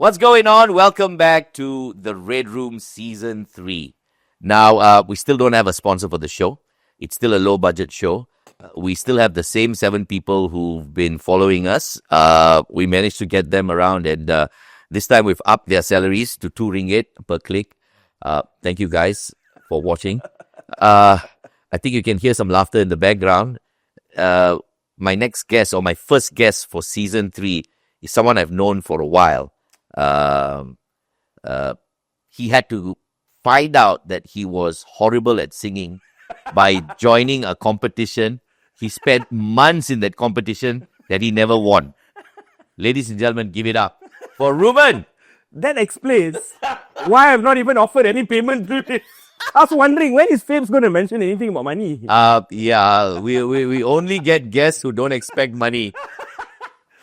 What's going on? Welcome back to the Red Room Season 3. Now, we still don't have a sponsor for the show. It's still a low-budget show. We still have the same 7 people who've been following us. We managed to get them around, and this time we've upped their salaries to 2 ringgit per click. Thank you guys for watching. I think you can hear some laughter in the background. My next guest, or my first guest for Season 3, is someone I've known for a while. He had to find out that he was horrible at singing by joining a competition. He spent months in that competition that he never won. Ladies and gentlemen, give it up for Ruben. That explains why I've not even offered any payment to this. I was wondering, when is Fabes going to mention anything about money? Yeah, we only get guests who don't expect money.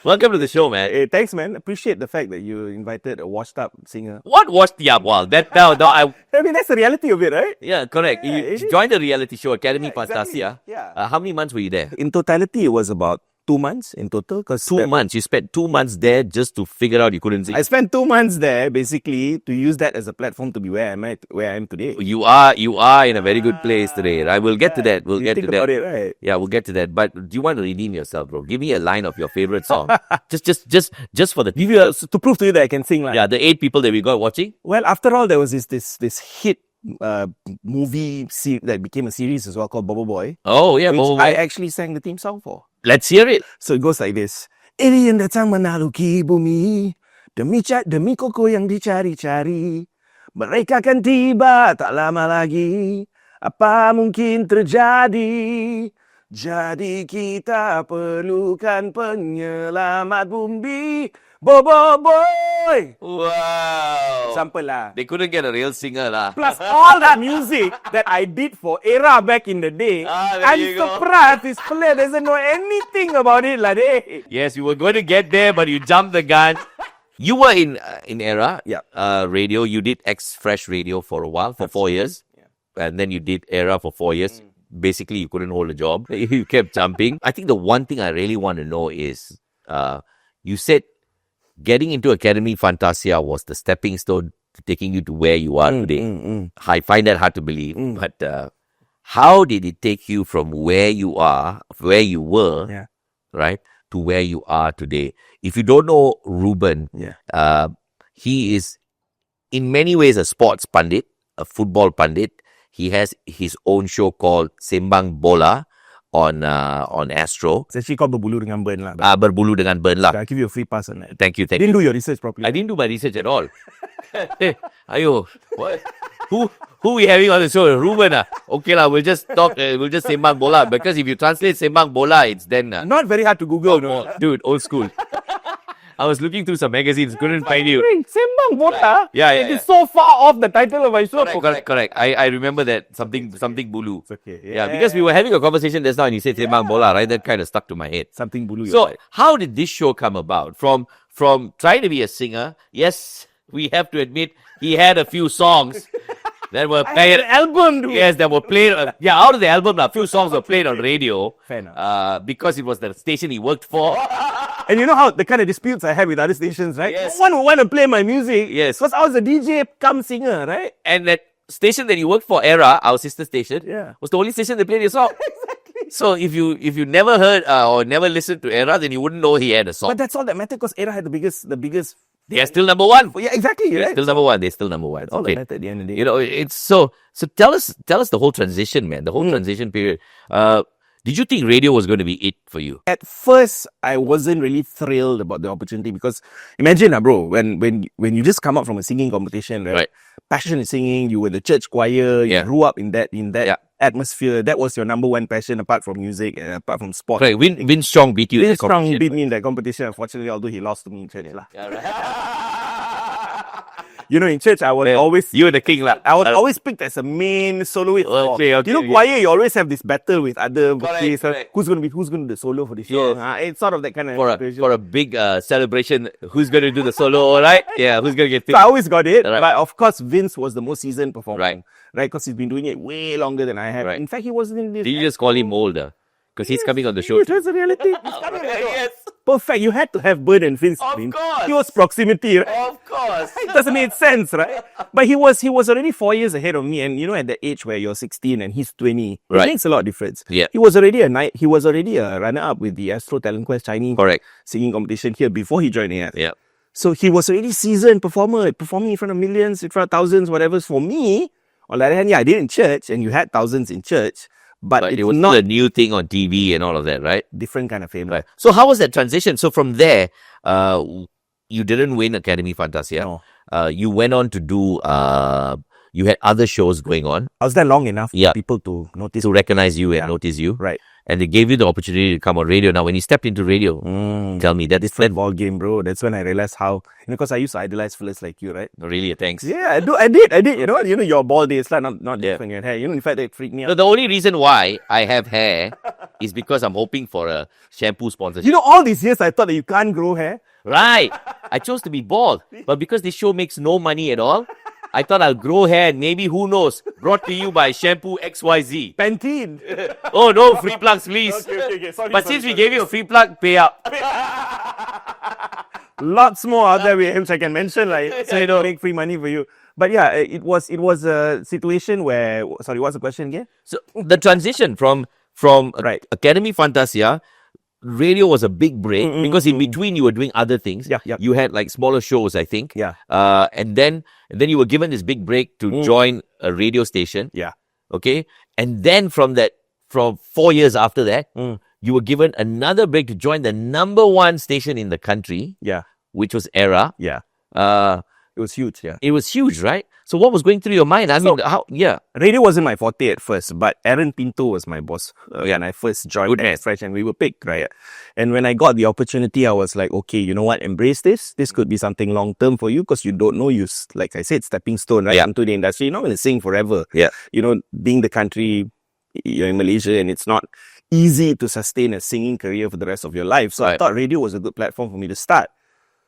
Welcome to the show, man. Hey, thanks, man. Appreciate the fact that you invited a washed-up singer. What was the well? I mean, that's the reality of it, right? Yeah, correct. Yeah, You joined the reality show, Akademi, exactly. Fantasia. Yeah. How many months were you there? In totality, it was about 2 months in total. 2 months. You spent 2 months there just to figure out you couldn't sing. I spent 2 months there basically to use that as a platform to be where I am today. You are in a very good place today, right? We'll get to that. We'll get to that. About it, right? Yeah, we'll get to that. But do you want to redeem yourself, bro? Give me a line of your favorite song. just for the Give you to prove to you that I can sing. Like. Yeah, the 8 people that we got watching. Well, after all, there was this hit movie that became a series as well called Bobo Boy. Oh yeah, which I actually sang the theme song for. Let's hear it. So it goes like this. Alien datang menaruki bumi, demi koko yang dicari-cari. Mereka akan tiba tak lama lagi. Apa mungkin terjadi? Jadi kita perlukan penyelamat bumi. Bobo Boy. Wow. Sample lah. They couldn't get a real singer lah. Plus all that music that I did for Era back in the day. I'm surprised this player doesn't know anything about it lah. Yes, you were going to get there, but you jumped the gun. You were in Era, yeah. Radio. You did Fresh Radio for a while, for 4 years. Yeah. And then you did Era for 4 years. Basically, you couldn't hold a job. You kept jumping. I think the one thing I really want to know is, you said getting into Akademi Fantasia was the stepping stone to taking you to where you are today. I find that hard to believe. But how did it take you from where you were, right, to where you are today? If you don't know Ruben, he is in many ways a sports pundit, a football pundit. He has his own show called Sembang Bola on Astro. It's actually called Berbulu dengan Burn lah. Berbulu dengan Burn lah. I'll give you a free pass on that. Thank you. Didn't do your research properly. I didn't do my research at all. Hey, ayo, what? Who we having on the show? Ruben ah. Okay lah, we'll just talk. We'll just Sembang Bola, because if you translate Sembang Bola, it's then not very hard to Google, no. Dude, old school. I was looking through some magazines, couldn't find you. Sembang Bola? Yeah. It is so far off the title of my show. Correct. I remember that. Something Bulu. It's okay. Yeah, because we were having a conversation just now and you said Sembang Bola, right? That kind of stuck to my head. Something Bulu. So, how did this show come about? From trying to be a singer, yes, we have to admit, he had a few songs that were played. An album, dude. Yes, that were played. Out of the album, a few songs were played on radio. Fair enough. Because it was the station he worked for. And you know how the kind of disputes I have with other stations, right? Yes. No one would want to play my music. Yes. Because I was a DJ cum singer, right? And that station that you worked for, Era, our sister station, was the only station that played your song. Exactly. So if you never heard or never listened to Era, then you wouldn't know he had a song. But that's all that mattered, because Era had the biggest. They are still number one. Yeah, exactly. They're Right? still number one. They're still number one. That's all that mattered at the end of the day. You know, it's so tell us the whole transition, man. The whole transition period. Did you think radio was going to be it for you? At first, I wasn't really thrilled about the opportunity, because imagine, bro, when you just come up from a singing competition, right? Passion in singing, you were the church choir, you grew up in that atmosphere. That was your number one passion, apart from music and apart from sport. Right. Win Strong beat you. Win Strong beat me in that competition, unfortunately, although he lost to me in church. You know, in church, I was always... You were the king, lah. I was always picked as a main soloist. Okay, you know, choir, you always have this battle with other vocalists. Correct. Who's going to do the solo for this show? It's sort of that kind of... For a big celebration, who's going to do the solo, all right? Yeah, who's going to get picked? So I always got it. Right. But of course, Vince was the most seasoned performer. Right. Because he's been doing it way longer than I have. Right. In fact, he wasn't in this... Did you just call him older? because he's coming on the show. That's the reality. He's coming on the show. Yes. Perfect. You had to have Bird and Finn's screen. course. Close proximity, right? Of course. It doesn't make sense, right? But he was already 4 years ahead of me, and at the age where you're 16 and he's 20, Right. it makes a lot of difference. Yeah. He was already a runner-up with the Astro Talent Quest Chinese Correct. singing competition here before he joined AF. Yeah. So he was already seasoned performer, performing in front of millions, in front of thousands, whatever. For me, on the other hand, I did in church, and you had thousands in church, but But it's it was not not a new thing on TV and all of that, right? different kind of fame. Right. So how was that transition? So from there, you didn't win Akademi Fantasia. No. You went on to do, you had other shows going on I was there long enough Yeah. for people to notice. to recognize you and notice you. Right. And they gave you the opportunity to come on radio. Now, when you stepped into radio, tell me, that's Different ball game, bro. That's when I realized how, because I used to idolize fellas like you, right? really a thanks. Yeah, I did. You know, your ball days, like not different your hair. In fact, it freaked me No, out. the only reason why I have hair is because I'm hoping for a shampoo sponsorship. All these years I thought that you can't grow hair. Right. I chose to be bald. But because this show makes no money at all, I thought I'll grow hair and maybe, who knows, brought to you by Shampoo XYZ. Pantene. Oh, no, free plugs, please. Okay. Sorry. But since we gave you a free plug, pay up. Lots more out there which I can mention, like, so make free money for you. But yeah, it was a situation where, sorry, what's the question again? So the transition from Right. Akademi Fantasia, radio was a big break because in between you were doing other things. Yeah. You had like smaller shows, I think. Yeah. And then you were given this big break to join a radio station. Yeah. Okay. And then from 4 years after that, you were given another break to join the number one station in the country, Yeah. which was Era. Yeah. It was huge, yeah. It was huge, right? So what was going through your mind? I mean, how? Yeah. Radio wasn't my forte at first, but Aaron Pinto was my boss when I first joined Good man. Fresh, and we were picked, right? And when I got the opportunity, I was like, okay, you know what? Embrace this. This could be something long-term for you, because you don't know, like I said, stepping stone, right? Yeah. Into the industry. You're not going to sing forever. Yeah. Being the country, you're in Malaysia, and it's not easy to sustain a singing career for the rest of your life. So I Right. thought radio was a good platform for me to start.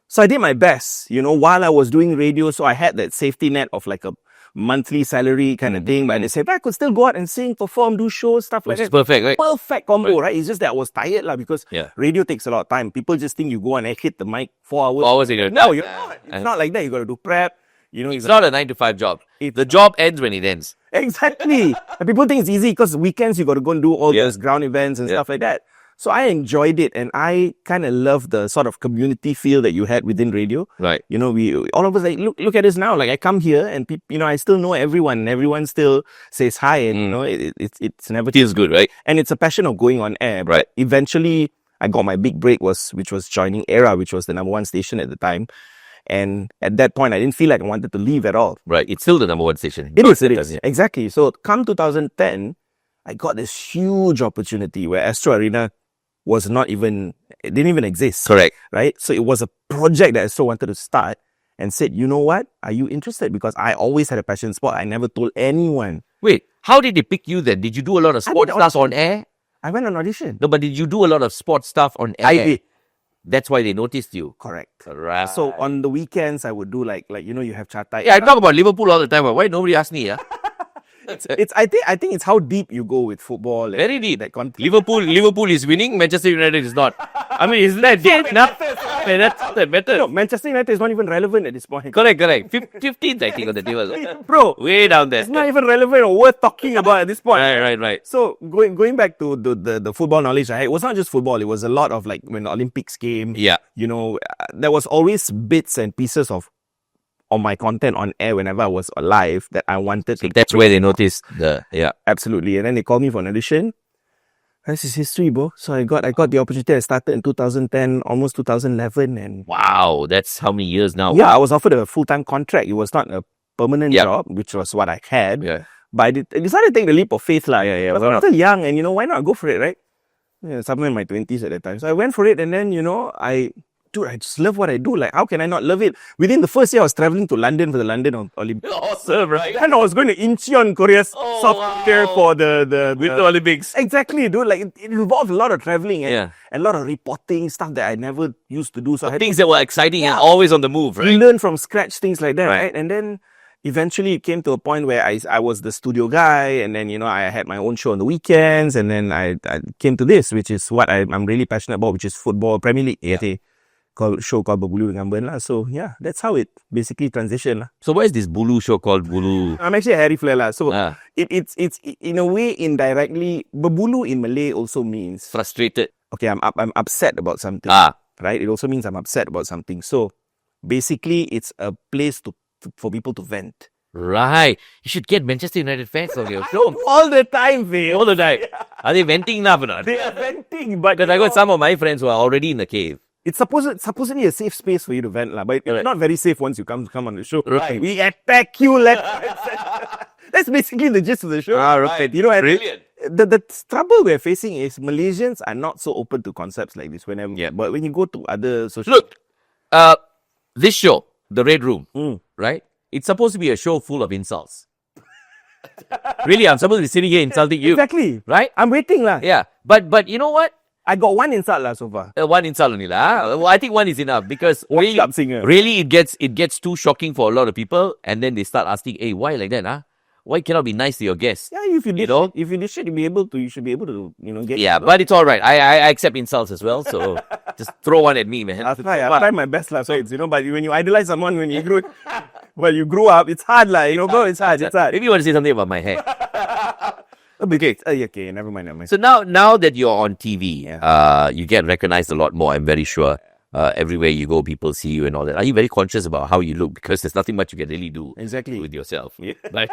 So I did my best, while I was doing radio. So I had that safety net of like a monthly salary kind of thing. But at the same time, I could still go out and sing, perform, do shows, stuff like Which is that. perfect, right? Perfect combo, right? It's just that I was tired because Yeah. radio takes a lot of time. People just think you go on and hit the mic 4 hours. 4 hours ago. No, you're not. It's not like that. You got to do prep. It's not a 9 to 5 job. The job ends when it ends. Exactly. And people think it's easy because weekends you got to go and do all Yeah. those ground events and Yeah. stuff like that. So I enjoyed it, and I kind of love the sort of community feel that you had within radio. Right. We all of us like look at us now. Like I come here and I still know everyone, and everyone still says hi, and it's never Feels good, right? and it's a passion of going on air. Right. But eventually, I got my big break which was joining Era, which was the number one station at the time. And at that point, I didn't feel like I wanted to leave at all. Right. It's still the number one station. It is. Exactly. So come 2010, I got this huge opportunity where Astro Arena didn't even exist. Correct. Right? So it was a project that Astro wanted to start, and said, you know what? Are you interested? Because I always had a passion sport. I never told anyone. Wait, how did they pick you then? Did you do a lot of sports stuff on air? I went on audition. No, but did you do a lot of sports stuff on air? I did. That's why they noticed you. Correct. Right. So on the weekends, I would do like you have Chatai. Yeah, I talk about Liverpool all the time, but why nobody asked me? Yeah? I think it's how deep you go with football. and Very deep. That content. Liverpool is winning, Manchester United is not. I mean, isn't that deep enough? That's the better. No, Manchester United is not even relevant at this point. Correct. 15th, I think, on the table. Bro, Way down there. it's not even relevant or worth talking about at this point. Right. So going back to the football knowledge I had, it was not just football. It was a lot of like when the Olympics came. Yeah. There was always bits and pieces of my content on air whenever I was alive that I wanted to. That's where they noticed yeah. Absolutely. And then they called me for an audition. This is history, bro. So I got the opportunity. I started in 2010, almost 2011, and Wow, that's how many years now? yeah, I was offered a full-time contract. It was not a permanent Yeah. job, which was what I had. Yeah. But I decided to take the leap of faith, lah. Yeah. I was still young, and why not go for it, right? Yeah, somewhere in my 20s at that time. So I went for it, and then I just love what I do. Like, how can I not love it? Within the first year, I was traveling to London for the London Olympics. Awesome, right? And I was going to Incheon, Korea's Oh, South wow. Korea for the With the Olympics. Exactly, dude. Like it involved a lot of traveling and Yeah. a lot of reporting stuff that I never used to do. So I had Things that were exciting and always on the move, to right? learn from scratch things like that, Right. right? And then eventually it came to a point where I was the studio guy, and then, I had my own show on the weekends, and then I came to this, which is what I'm really passionate about, which is football, Premier League. Show called Berbulu dengan Ben lah. So yeah, that's how it basically transitioned lah. So why is this Bulu show called Bulu? I'm actually a Harry Flair lah. So it's in a way indirectly, Berbulu in Malay also means frustrated. Okay, I'm upset about something. Right? It also means I'm upset about something. So basically it's a place for people to vent. Right. You should get Manchester United fans on your show. All the time, Phil. All the time. Yeah. Are they venting now or not? They are venting, but because I got some of my friends who are already in the cave. It's supposedly a safe space for you to vent, but it's not very safe once you come on the show. Right. We attack you left. That's basically the gist of the show. Right. Brilliant. The trouble we're facing is Malaysians are not so open to concepts like this. But when you go to other social... Look, this show, The Red Room, right? It's supposed to be a show full of insults. Really, I'm supposed to be sitting here insulting you. Exactly. Right? I'm waiting lah. Yeah. But you know what? I got one insult lah so far. One insult only lah. Well, I think one is enough because really it gets too shocking for a lot of people, and then they start asking, "Hey, why like that? Huh? Why cannot be nice to your guests?" Yeah, if you should be able to, you should be able to, get. Yeah, but it's all right. I accept insults as well, so just throw one at me, man. I'll try my best lah. So it's but when you idolize someone when you grew up, it's hard lah. Bro, it's hard. It's hard. Maybe you want to say something about my hair. Okay, never mind. So now that you're on TV, you get recognized a lot more, I'm very sure. Everywhere you go, people see you and all that. Are you very conscious about how you look? Because there's nothing much you can really do with yourself. Yeah. Like,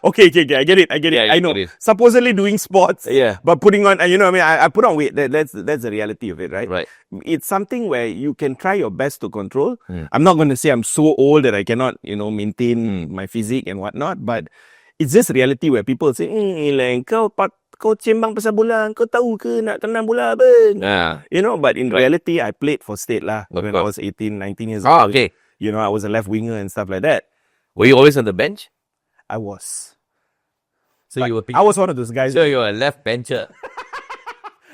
okay, I get it. Yeah, I know. Supposedly doing sports, yeah, but putting on, I put on weight. That's the reality of it, right? Right. It's something where you can try your best to control. I'm not going to say I'm so old that I cannot, maintain my physique and whatnot, but it's just reality where people say, kau cembang pasal bola, kau tahu ke nak tenang bola, Ben? But in reality, I played for state lah when I was 18, 19 years old. Okay. I was a left winger and stuff like that. Were you always on the bench? I was. So I was one of those guys. So you were a left bencher.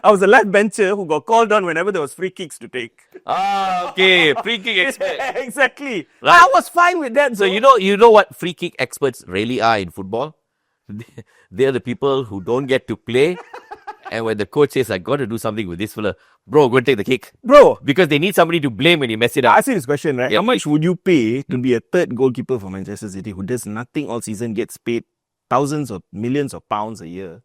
I was a left bencher who got called on whenever there was free kicks to take. Okay. Free kick expert. Exactly. Right. I was fine with that. So you know what free kick experts really are in football? They're the people who don't get to play. And when the coach says, I got to do something with this fella, bro, go and take the kick. Bro. Because they need somebody to blame when you mess it up. I ask you this question, right? Yep. How much would you pay to be a third goalkeeper for Manchester City who does nothing all season, gets paid thousands of millions of pounds a year?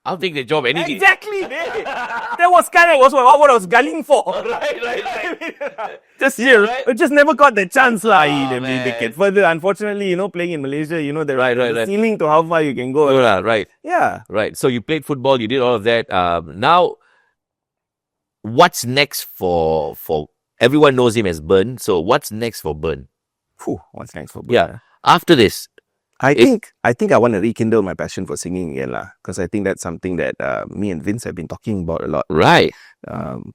I'll take the job anything. Exactly. That was kind of what I was gunning for. Right. Just here, right? But just never got the chance lah. They get further. Unfortunately, playing in Malaysia, the ceiling to how far you can go. Right. Yeah. Right. So you played football, you did all of that. Now, what's next for everyone knows him as Bern. So what's next for Bern? What's next for Bern? Yeah. After this, I think I want to rekindle my passion for singing again lah, because I think that's something that me and Vince have been talking about a lot. Right.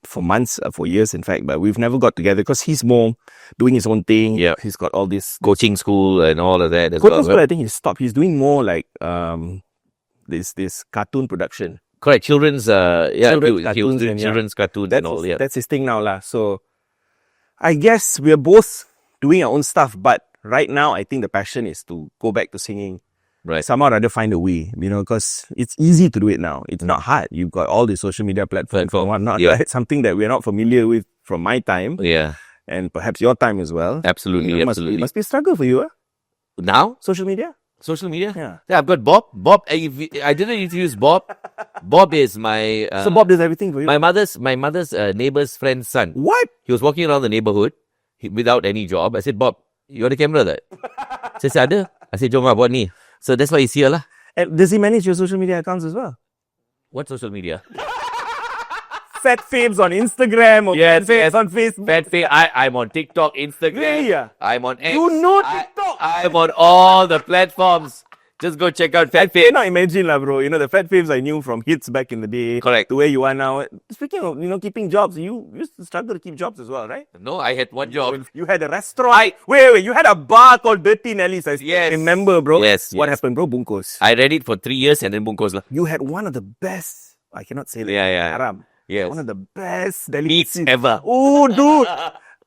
For months, for years, in fact, but we've never got together because he's more doing his own thing. Yeah. He's got all this coaching school and all of that. Coaching school, I think he's stopped. He's doing more like this cartoon production. Correct. Children's children's cartoons and all. Yeah. That's his thing now lah. So I guess we're both doing our own stuff, but right now, I think the passion is to go back to singing. Right. Somehow or rather find a way, because it's easy to do it now. It's not hard. You've got all the social media platforms and whatnot. Yeah. Right? Something that we're not familiar with from my time. Yeah. And perhaps your time as well. Absolutely. It must be a struggle for you, huh? Now? Social media? Social media? Yeah. I've got Bob. I didn't introduce Bob. Bob is my... so Bob does everything for you? My mother's neighbor's friend's son. What? He was walking around the neighborhood without any job. I said, Bob, you got a camera that? Saya said, ada. I said, jom lah buat ni. So that's why he's here lah. And does he manage your social media accounts as well? What social media? Phat Fabes on Instagram or yes, on Facebook. Phat Fabes. I'm on TikTok, Instagram. Really? I'm on X. You know TikTok? I'm on all the platforms. Just go check out Phat Fabes. I cannot imagine lah, bro. The Phat Fabes I knew from hits back in the day. Correct. To where you are now. Speaking of, keeping jobs, you used to struggle to keep jobs as well, right? No, I had one job. You had a restaurant. Wait. You had a bar called Dirty Nelly's. I remember, bro. Yes. What happened, bro? Bungkus. I read it for 3 years and then Bungkus lah. You had one of the best. I cannot say that. Yeah. Haram. Yes. One of the best meats ever. Oh, dude.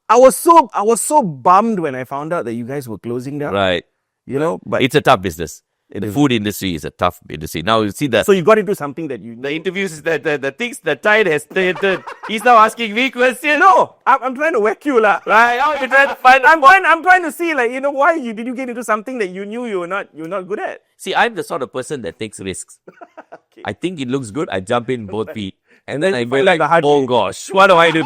I was so bummed when I found out that you guys were closing down. Right. you know, but it's a tough business. It The is. food industry is a tough industry. Now you see So you got into something that you the interviews, the things, the tide has turned. He's now asking me questions. No, I'm trying to whack you lah. Right? How you trying to find? I'm trying to see, like, you know, why did you get into something that you knew you're not good at? See, I'm the sort of person that takes risks. Okay. I think it looks good. I jump in both feet, and then I find go like, the hard oh way. gosh, what do I do?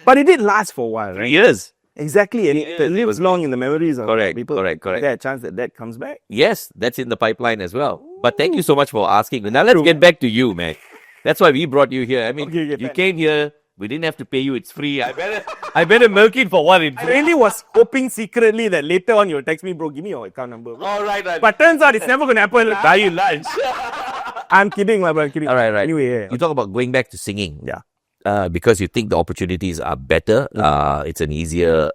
But it did last for a while, right? Years. Exactly, and it lives long in the memories of Correct, people. correct. Is there a chance that comes back? Yes, that's in the pipeline as well. But thank you so much for asking. Now let's get back to you, man. That's why we brought you here. I mean, Okay, you came here. We didn't have to pay you. It's free. I better milk it for what it's I really was hoping secretly that later on you'll text me, bro, give me your account number. Bro. All right. But turns out it's never going to happen. Buy you lunch. I'm kidding, bro. I'm kidding. All right. Anyway, yeah. You talk about going back to singing. Yeah. Because you think the opportunities are better. It's an easier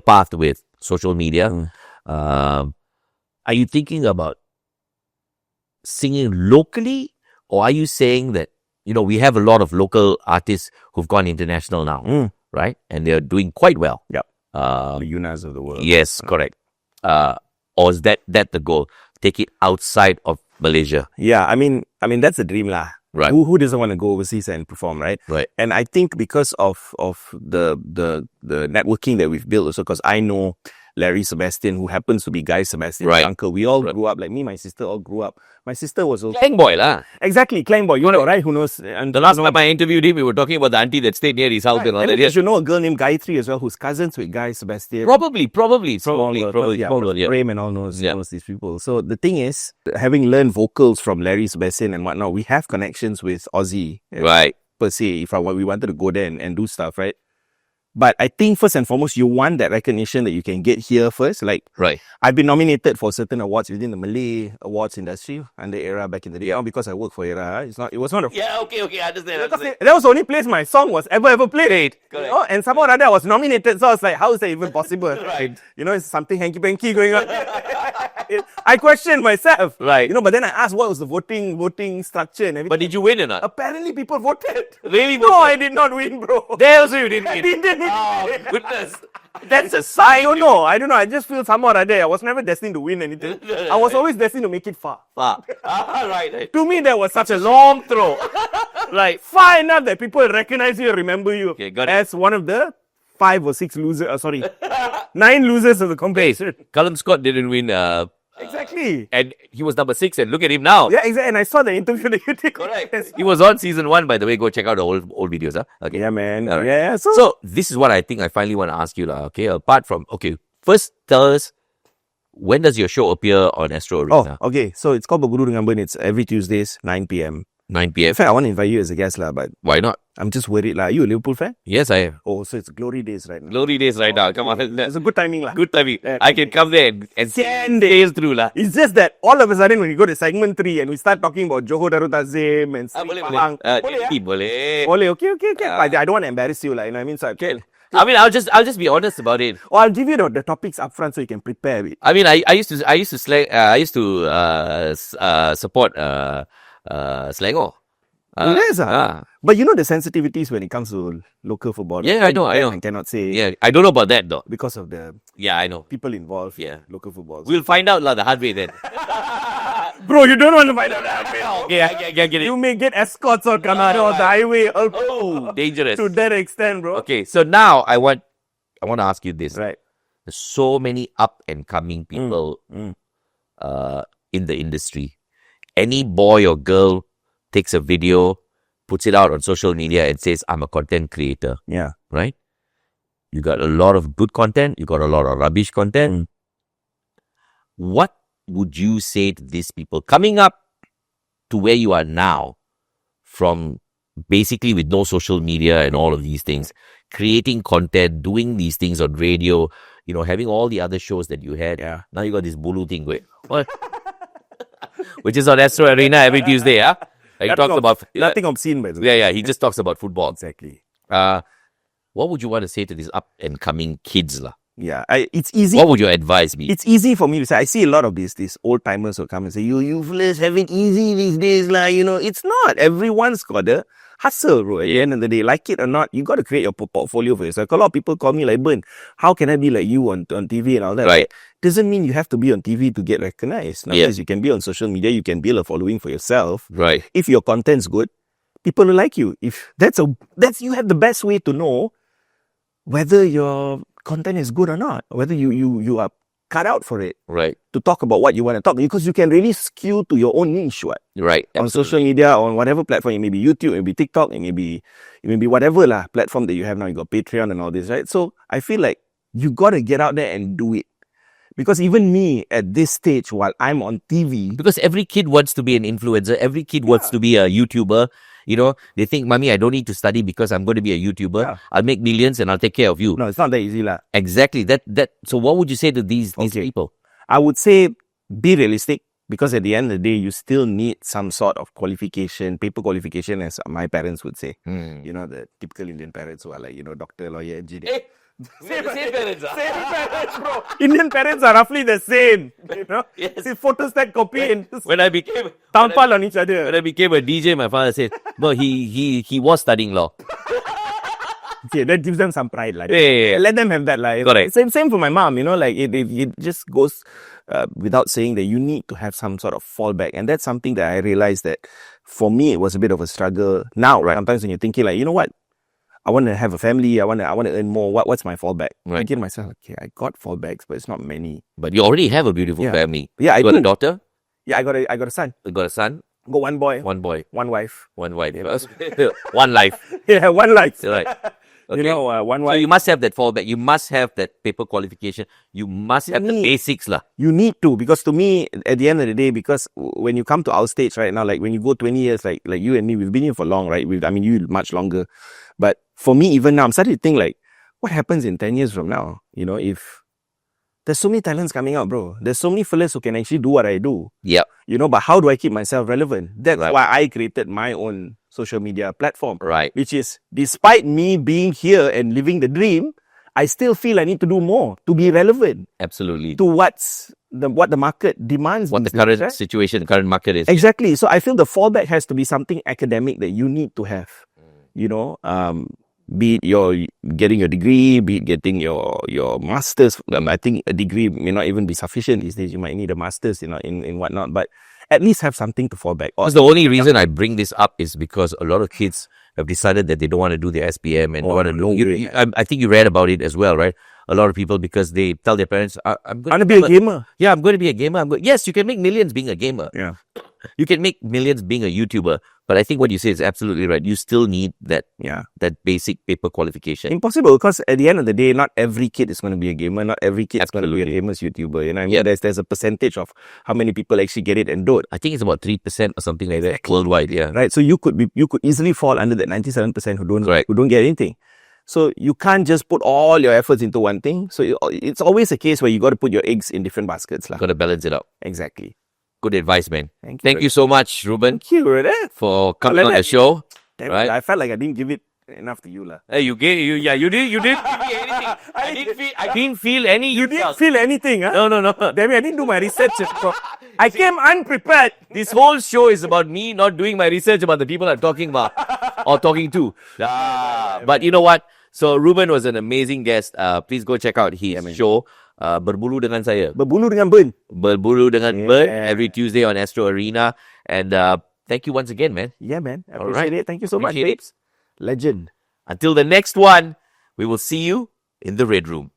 path with social media. Are you thinking about singing locally, or are you saying that, you know, we have a lot of local artists who've gone international now, right? And they're doing quite well. Yep. The Yunas of the world. Yes, correct. Or is that the goal? Take it outside of Malaysia. Yeah, I mean that's the dream lah. Right. Who doesn't want to go overseas and perform, right? Right. And I think because of the networking that we've built also, because I know Larry Sebastian, who happens to be Guy Sebastian's Right. uncle. We all grew up, like me, my sister all grew up. My sister was also Clang boy lah. exactly Clang boy. You know, right? Who knows? And The last time I interviewed him, we were talking about the auntie that stayed near his house and all and that. you Yes. should know a girl named Gayatri as well, who's cousins with Guy Sebastian. Probably. Yeah. Prem and all knows these people. So the thing is, having learned vocals from Larry Sebastian and whatnot, we have connections with Aussie, Right. per se, if we wanted to go there and do stuff, right? But I think first and foremost, you want that recognition that you can get here first. Like, Right. I've been nominated for certain awards within the Malay awards industry under ERA back in the day. Because I work for ERA, it was not a Yeah, okay, I understand. that was the only place my song was ever played. Correct. You know? And somehow or other I was nominated, so I was like, how is that even possible? Right. You know, it's something hanky-panky going on. I questioned myself. Right. You know, but then I asked what was the voting structure and everything. But did you win or not? Apparently people voted. Really? No, I did not win, bro. There also you didn't I win. didn't. Oh, goodness. That's a sign. I don't know. I just feel somehow or other I was never destined to win anything. I was always destined to make it far. Right. To me, that was such a long throw. Like, far enough that people recognize you and remember you Okay, got it. as one of the 5 or 6 losers. 9 losers of the competition. Callum Scott didn't win. Exactly. And he was number 6, and look at him now. Yeah, exactly. And I saw the interview that you did. Correct. He was on season 1, by the way. Go check out the old videos. Huh? Okay. Yeah, man. All right. Yeah. So this is what I think I finally want to ask you. Okay. Apart from, first tell us, when does your show appear on Astro Arena? Okay. So it's called Berguru Dengan Ben. It's every Tuesdays, 9 p.m. 9 p.m. In fact, I want to invite you as a guest, but Why not? I'm just worried. Are you a Liverpool fan? Yes, I am. Oh, so it's glory days right now. Glory days right now. Come on. It's a good timing. Good timing. I can come there and sail through. It's just that all of a sudden when we go to segment 3 and we start talking about Johor Darul Ta'zim and Sri Pahang. Boleh. Boleh, okay. But I don't want to embarrass you, like, you know what I mean? So I mean, I'll just be honest about it. or I'll give you the topics up front so you can prepare a bit. I mean, I used to support Selangor. Yes, but you know the sensitivities when it comes to local football. Yeah, I know. I cannot say Yeah, I don't know about that though. because of the Yeah, I know. people involved. Yeah. Local football. We'll find out the hard way then. Bro, you don't want to find out that. Okay, I get it. You may get escorts or come out on the highway. Oh, dangerous. To that extent, bro. Okay, so now I want to ask you this. Right. There's so many up and coming people in the industry. Any boy or girl takes a video, puts it out on social media and says, I'm a content creator, Yeah. right? You got a lot of good content. You got a lot of rubbish content. What would you say to these people coming up to where you are now, from basically with no social media and all of these things, creating content, doing these things on radio, having all the other shows that you had. Yeah. Now you got this Bulu thing going. What? Which is on Astro Arena every Tuesday, huh? He talks about nothing obscene, by the way. Yeah. He just talks about football. Exactly. What would you want to say to these up and coming kids, lah? Yeah. It's easy. What would your advice be? It's easy for me to say. I see a lot of these old timers who come and say, you fellas have it easy these days, lah. It's not. Everyone's got a hustle, bro. At the end of the day, like it or not, you got to create your portfolio for yourself. A lot of people call me like, Burn, how can I be like you on TV and all that? Right. Doesn't mean you have to be on TV to get recognized. Nowadays, you can be on social media, you can build a following for yourself. Right. If your content's good, people will like you. If you have the best way to know whether your content is good or not, whether you are cut out for it. Right. To talk about what you want to talk, because you can really skew to your own niche, what? Right. On social media, on whatever platform, it may be YouTube, it may be TikTok, it may be whatever platform that you have now. You got Patreon and all this, right? So I feel like you got to get out there and do it. Because even me at this stage, while I'm on TV, because every kid wants to be an influencer, every kid wants to be a YouTuber. You know, they think, Mommy, I don't need to study because I'm going to be a YouTuber. Yeah. I'll make millions and I'll take care of you. No, it's not that easy, lah. Exactly. So what would you say to these people? I would say be realistic, because at the end of the day, you still need some sort of qualification, paper qualification, as my parents would say. You know, the typical Indian parents who are like, doctor, lawyer, engineer. Hey. Same parents, Same parents, bro. Indian parents are roughly the same. Yes. See, photostat copy and when I became tampal on each other. When I became a DJ, my father said, "Well, he was studying law." Okay, that gives them some pride, like. Yeah. Let them have that, like. Correct. Same for my mom, like it just goes without saying that you need to have some sort of fallback, and that's something that I realized that for me it was a bit of a struggle. Now, right? Sometimes when you're thinking like, you know what? I want to have a family. I want to earn more. What's my fallback? Right. I get myself, okay, I got fallbacks, but it's not many. But you already have a beautiful family. Yeah, you got a daughter? Yeah, I got a son. You got a son? Got one boy. One boy. One wife. One wife. One life. Yeah, one life. Right. Okay. One wife. So you must have that fallback. You must have that paper qualification. You must have the basics, lah. You need to, because to me, at the end of the day, because when you come to our stage right now, like when you go 20 years, like you and me, we've been here for long, right? You much longer. But for me, even now, I'm starting to think like, what happens in 10 years from now? If there's so many talents coming out, bro. There's so many fellas who can actually do what I do. Yeah. But how do I keep myself relevant? That's why I created my own social media platform. Right. Which is, despite me being here and living the dream, I still feel I need to do more to be relevant. Absolutely. To what the market demands. What the current situation, current market is. Exactly. So I feel the fallback has to be something academic that you need to have. Be it your getting your degree, be it getting your masters. I think a degree may not even be sufficient these days. You might need a masters, in whatnot. But at least have something to fall back on. Because the only reason I bring this up is because a lot of kids have decided that they don't want to do their SPM and don't want to do. I think you read about it as well, right? A lot of people, because they tell their parents, "I'm going to be a gamer." Yeah, I'm going to be a gamer. Yes, you can make millions being a gamer. Yeah. You can make millions being a YouTuber, but I think what you say is absolutely right. You still need that basic paper qualification. Impossible, because at the end of the day, not every kid is going to be a gamer. Not every kid is going to be a gamer's YouTuber. There's a percentage of how many people actually get it and don't. I think it's about 3% or something like that worldwide. Yeah, right. So you could easily fall under that 97% who don't get anything. So you can't just put all your efforts into one thing. So it's always a case where you got to put your eggs in different baskets, lah. Got to balance it out. Exactly. Good advice, man. Thank you so much, Ruben. Thank you, brother, for coming on the show. Damn, right? I felt like I didn't give it enough to you, lah. Hey, you did. You didn't give me anything. I didn't feel any. You didn't feel anything, huh? No. Damn it, I didn't do my research. I came unprepared. This whole show is about me not doing my research about the people I'm talking about or talking to. But you know what? So Ruben was an amazing guest. Please go check out his show. Berbulu dengan saya. Berbulu dengan Burn. Berbulu dengan Burn every Tuesday on Astro Arena. And thank you once again, man. Yeah, man. I appreciate it. Thank you so much, Babes. Legend. Until the next one, we will see you in the Red Room.